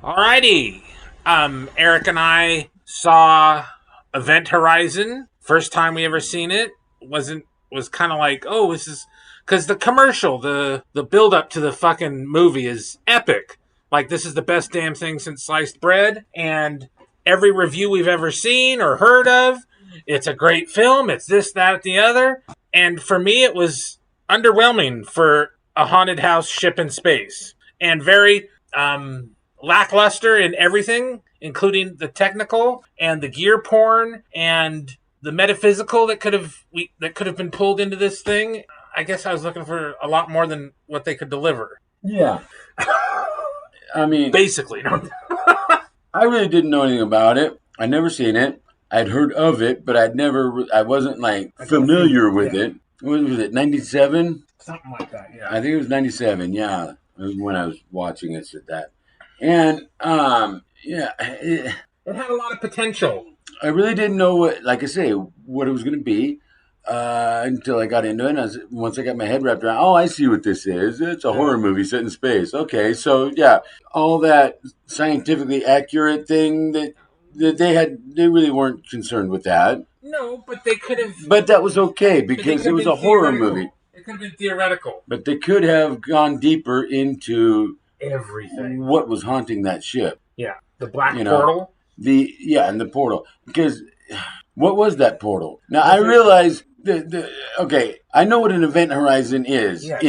Alrighty. Eric and I saw Event Horizon. First time we ever seen it. Was kind of like, oh, this is because the commercial, the build up to the fucking movie is epic. Like, this is the best damn thing since sliced bread. And every review we've ever seen or heard of, it's a great film. It's this, that, the other. And for me, it was underwhelming for a haunted house ship in space, and very lackluster in everything, including the technical and the gear porn and the metaphysical that could have been pulled into this thing. I guess I was looking for a lot more than what they could deliver. Yeah. I mean, basically, I really didn't know anything about it. I'd never seen it. I'd heard of it, but I wasn't like familiar with it. What was it, 97? Something like that, yeah. I think it was 97, yeah. It was when I was watching it at that. And, it had a lot of potential. I really didn't know what it was going to be until I got into it. And once I got my head wrapped around, I see what this is. It's a horror movie set in space. Okay, so yeah, all that scientifically accurate thing that they really weren't concerned with that. No, but they could have. But that was okay because it was a horror movie. It could have been theoretical. But they could have gone deeper into everything. What was haunting that ship? Yeah, the black portal. And the portal. Because what was that portal? Now I realize I know what an event horizon is. Yes.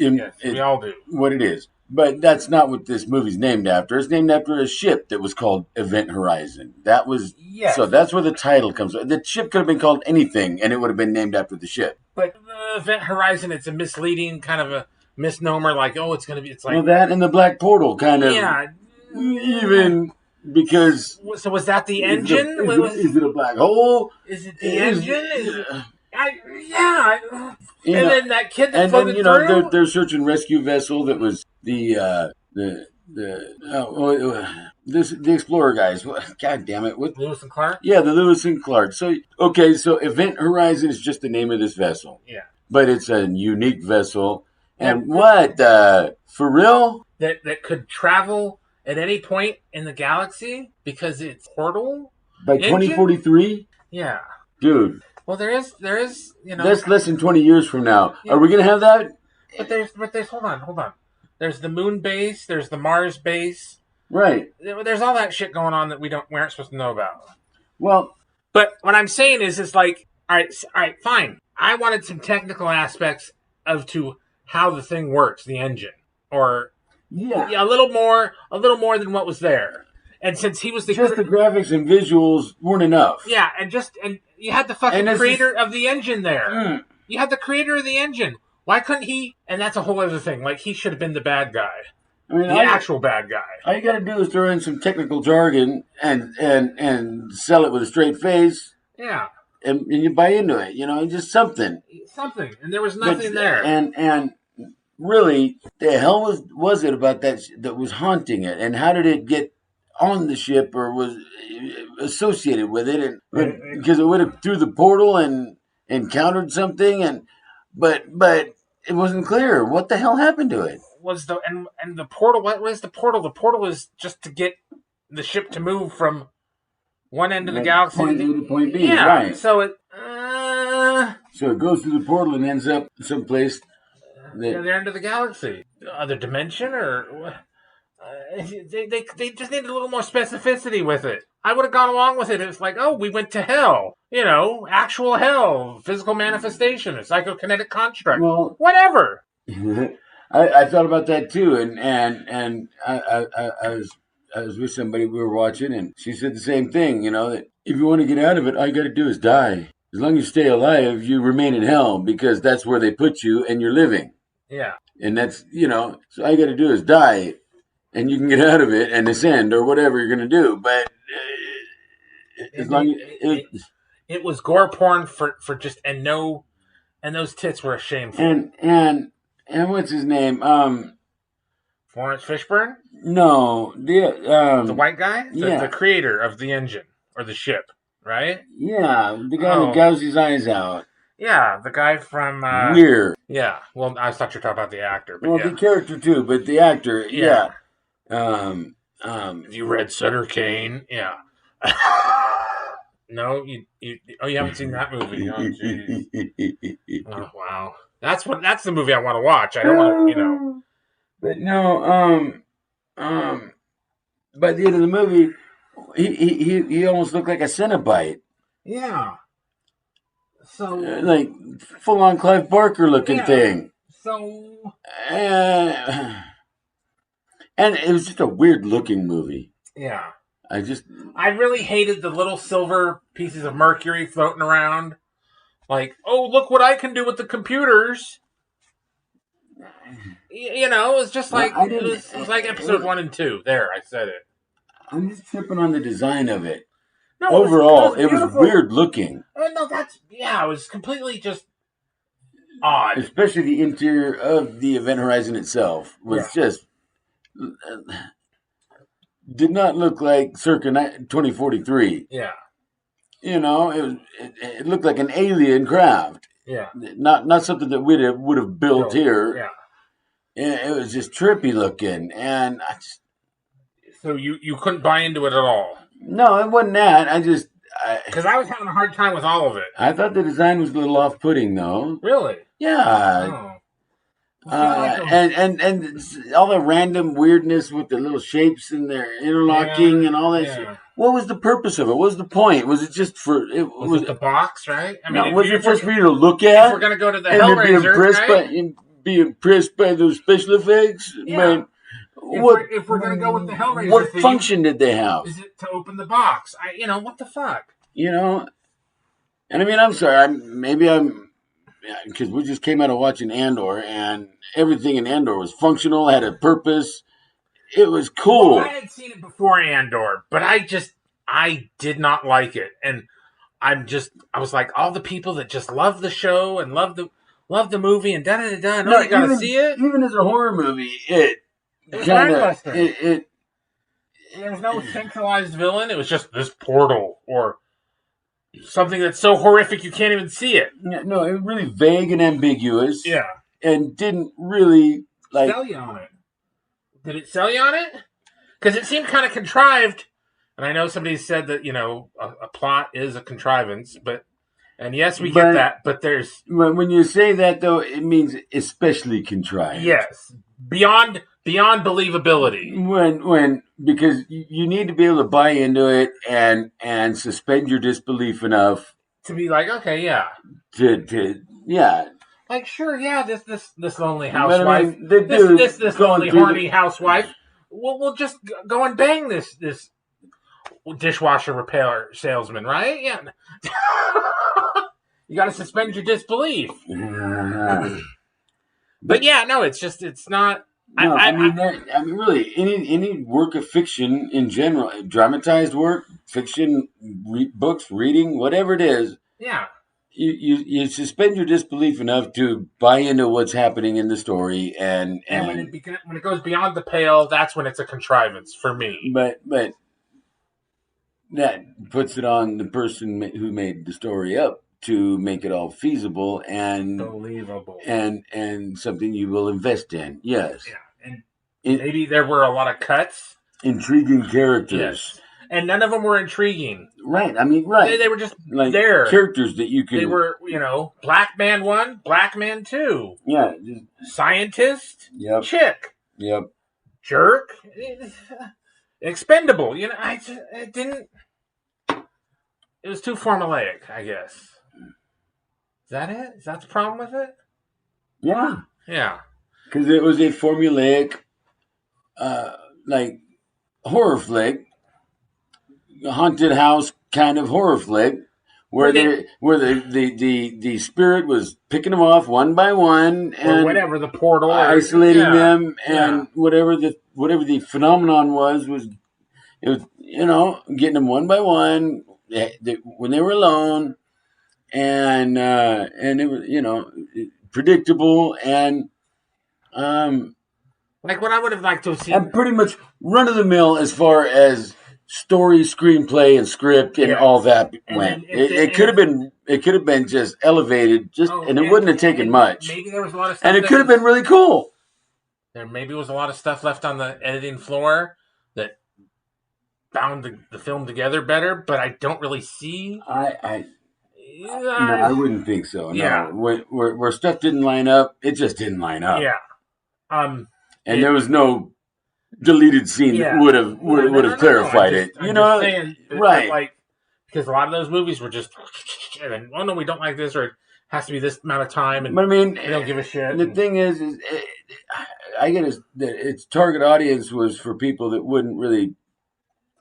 We all do. What it is. But that's not what this movie's named after. It's named after a ship that was called Event Horizon. So that's where the title comes from. The ship could have been called anything, and it would have been named after the ship. But the Event Horizon, it's a misleading kind of a misnomer. Like, it's going to be. It's like that and the black portal kind of. Yeah. Even because. So was that the engine? Is it a black hole? Is it the engine? And then that kid that floated through. Their search and rescue vessel that was the Explorer guys. God damn it! Lewis and Clark. Yeah, the Lewis and Clark. So Event Horizon is just the name of this vessel. Yeah, but it's a unique vessel. And for real? That could travel at any point in the galaxy because it's portal by 2043. Yeah, dude. Well, there is, That's less than 20 years from now. Yeah. Are we going to have that? But there's, hold on. There's the moon base. There's the Mars base. Right. There's all that shit going on that we aren't supposed to know about. Well. But what I'm saying is like, all right, fine. I wanted some technical aspects to how the thing works, the engine. Or, a little more than what was there. And since he was the graphics and visuals weren't enough. Yeah, and you had the fucking creator of the engine there. You had the creator of the engine. Why couldn't he? And that's a whole other thing. Like, he should have been the bad guy. I mean, the actual bad guy. All you got to do is throw in some technical jargon and sell it with a straight face. Yeah. And you buy into it. Just something. Something. And there was nothing there. And really, the hell was it about that was haunting it? And how did it get on the ship or was associated with it, and because it would have through the portal and encountered something, but it wasn't clear what the hell happened to it. And the portal? What was the portal? The portal is just to get the ship to move from one end of the galaxy point A to point B. Yeah, right. So it goes through the portal and ends up someplace the other end of the galaxy, other dimension, or. They just needed a little more specificity with it. I would have gone along with it. It's like, we went to hell. Actual hell, physical manifestation, a psychokinetic construct. Well, whatever. I thought about that too, and I was with somebody we were watching, and she said the same thing. That if you want to get out of it, all you got to do is die. As long as you stay alive, you remain in hell because that's where they put you, and you're living. Yeah. And that's so all you got to do is die. And you can get out of it and ascend or whatever you're going to do, but as long as it was gore porn for just and those tits were shameful. And what's his name? Florence Fishburne? No, the white guy, the creator of the engine or the ship, right? Yeah, the guy who gouges his eyes out. Yeah, the guy from Weird. Yeah, well, I thought you were talking about the actor. But the character too, but the actor, yeah. Have you read Sutter Kane? Yeah. No, you haven't seen that movie. Oh, jeez. Oh, wow. That's the movie I want to watch. I don't want to, But no, by the end of the movie, he almost looked like a Cenobite. Yeah. So like full on Clive Barker looking thing. So and it was just a weird looking movie. Yeah. I really hated the little silver pieces of mercury floating around. Like, oh, look what I can do with the computers. You know, it was just like it was like episode 1 and 2. There, I said it. I'm just tripping on the design of it. No, overall, it was weird looking. No, it was completely just odd. Especially the interior of the Event Horizon itself was just did not look like circa 2043. Yeah. You know, it looked like an alien craft. Yeah. Not something that would have built here. Yeah. It was just trippy looking, and so you couldn't buy into it at all. No, it wasn't that. Because I was having a hard time with all of it. I thought the design was a little off-putting, though. Really? Yeah. And all the random weirdness with the little shapes and their interlocking and all that shit. What was the purpose of it? What was the point? Was it just for... Was it the box, right? I mean, was it just for you to look at? If we're going to go to the Hellraiser, be impressed by those special effects? Yeah. Man, if we're going to go with the Hellraiser what function did they have? Is it to open the box? What the fuck? And I mean, I'm sorry. Because we just came out of watching Andor, and everything in Andor was functional, had a purpose. It was cool. Well, I had seen it before Andor, but I did not like it. And I was like, all the people that just love the show and love the movie and da-da-da-da, no, you gotta see it. Even as a horror movie, it there was no centralized villain. It was just this portal or something that's so horrific you can't even see it. No, it was really vague and ambiguous. Yeah. And didn't really sell you on it. Did it sell you on it? Because it seemed kind of contrived. And I know somebody said that, a plot is a contrivance, and yes, we get that, but there's... When you say that, though, it means especially contrived. Yes. Beyond believability. Because you need to be able to buy into it and suspend your disbelief enough to be like, okay, yeah. Yeah. Like, sure, yeah, this lonely housewife, this lonely horny housewife, we'll just go and bang this dishwasher repair salesman, right? Yeah. You got to suspend your disbelief. But yeah, no, it's not. No, I mean, really, any work of fiction in general, dramatized work, fiction, books, reading, whatever it is. Yeah. You suspend your disbelief enough to buy into what's happening in the story, and when it goes beyond the pale, that's when it's a contrivance for me. But that puts it on the person who made the story up to make it all feasible and believable and something you will invest in. Yes. Yeah, and maybe there were a lot of cuts. Intriguing characters. Yes. And none of them were intriguing. Right. I mean, right. They were just like there. Characters that you could... They were, Black Man 1, Black Man 2. Yeah. Scientist. Yep. Chick. Yep. Jerk. Expendable. It didn't... It was too formulaic, I guess. Is that it? Is that the problem with it? Yeah. Yeah. Because it was a formulaic, horror flick, haunted house kind of horror flick, where the spirit was picking them off one by one and whatever the portal, isolating them, and whatever the phenomenon was it was getting them one by one when they were alone, and it was predictable and like what I would have liked to have seen, and pretty much run of the mill as far as story, screenplay, and script and all that went. It could have been just elevated, and it wouldn't have taken much. Maybe there was a lot of stuff, and it could have been really cool. There maybe was a lot of stuff left on the editing floor that bound the film together better, but I don't really see. No, I wouldn't think so. Yeah. No, where stuff didn't line up, it just didn't line up. Yeah. And there was no deleted scene that would have clarified it. I'm just saying, right? Like, because a lot of those movies were just, and then, oh no, we don't like this, or it has to be this amount of time, and but I mean, they don't give a shit. The thing is I get that its target audience was for people that wouldn't really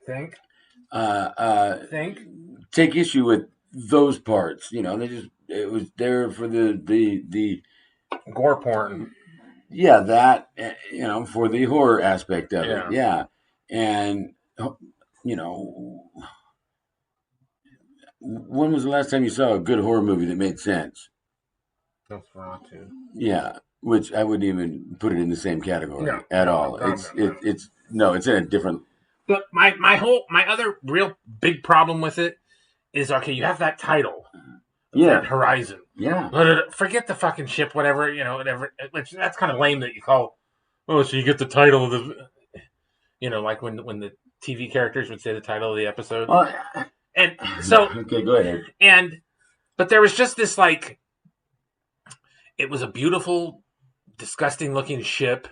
think take issue with those parts. You know, it was there for the gore porn. Yeah, that, you know, for the horror aspect of it. Yeah. And, you know, when was the last time you saw a good horror movie that made sense? Nosferatu. Yeah, which I wouldn't even put it in the same category at all. It's in a different. But my other real big problem with it is, okay, you have that title. Yeah. Horizon. Yeah. Forget the fucking ship, whatever, you know, whatever. Which, that's kind of lame that you call, oh, so you get the title of the, you know, like when the TV characters would say the title of the episode. And so. Okay, go ahead. But there was just this, like, it was a beautiful, disgusting looking ship,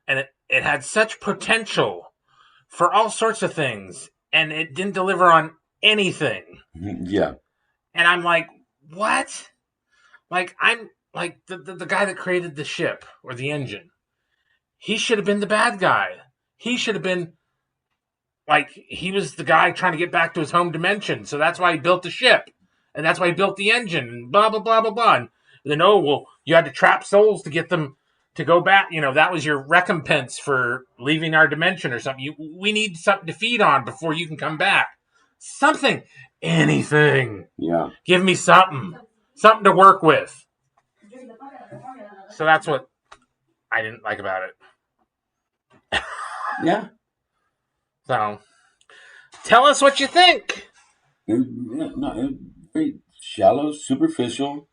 and it had such potential for all sorts of things, and it didn't deliver on anything. Yeah. And I'm like, what? Like, I'm like the guy that created the ship or the engine. He should have been the bad guy. He should have been, like, he was the guy trying to get back to his home dimension. So that's why he built the ship. And that's why he built the engine and blah, blah, blah, blah, blah. And then, oh, well, you had to trap souls to get them to go back. You know, that was your recompense for leaving our dimension or something. We need something to feed on before you can come back. Something. Anything. Yeah. Give me something. Something to work with. So that's what I didn't like about it. Yeah. So, tell us what you think. Very shallow, superficial,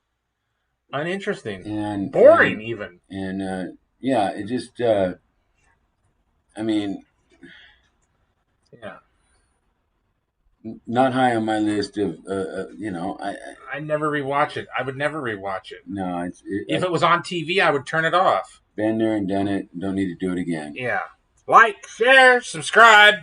uninteresting, and boring, even. And yeah, it just. I mean. Yeah. Not high on my list of. You know, I never rewatch it. I would never rewatch it. No, if it was on TV, I would turn it off. Been there and done it. Don't need to do it again. Yeah. Like, share, subscribe.